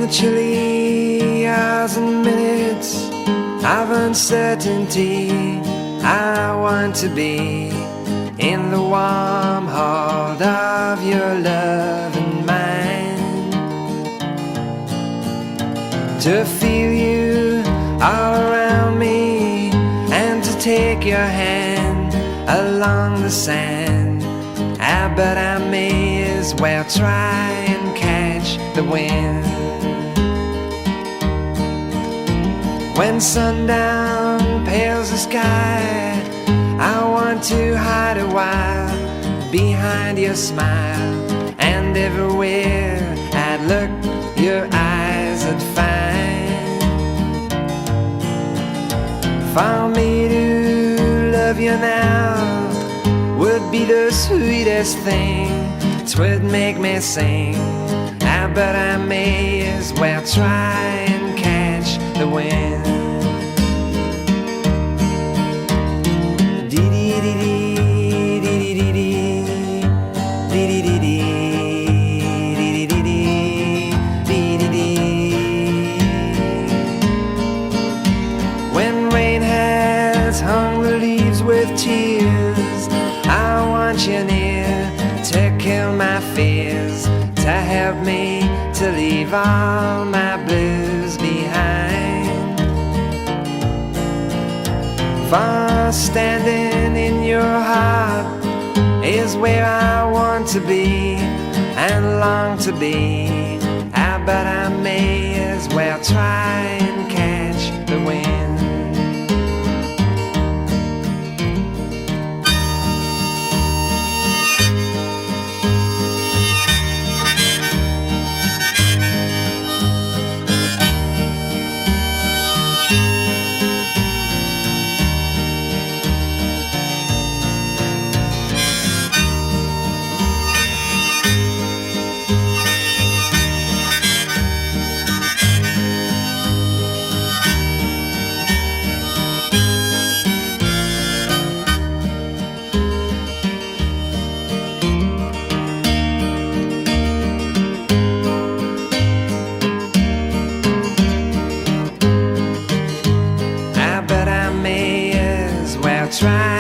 the chilly hours and minutes of uncertainty, I want to be in the warm heart of your love and mine, to feel you all around me and to take your hand along the sand. But I may as well try and catch the wind. When sundown pales the sky, I want to hide a while behind your smile, and everywhere I'd look, your eyes I'd find. For me to love you now would be the sweetest thing, 'twould make me sing. But I may as well try and catch the wind. When rain has hung the leaves with tears, I want you near to kill my fears, to help me to leave all my blues behind. For standing in your heart is where I want to be and long to be. But I may as well try and catch the wind. Try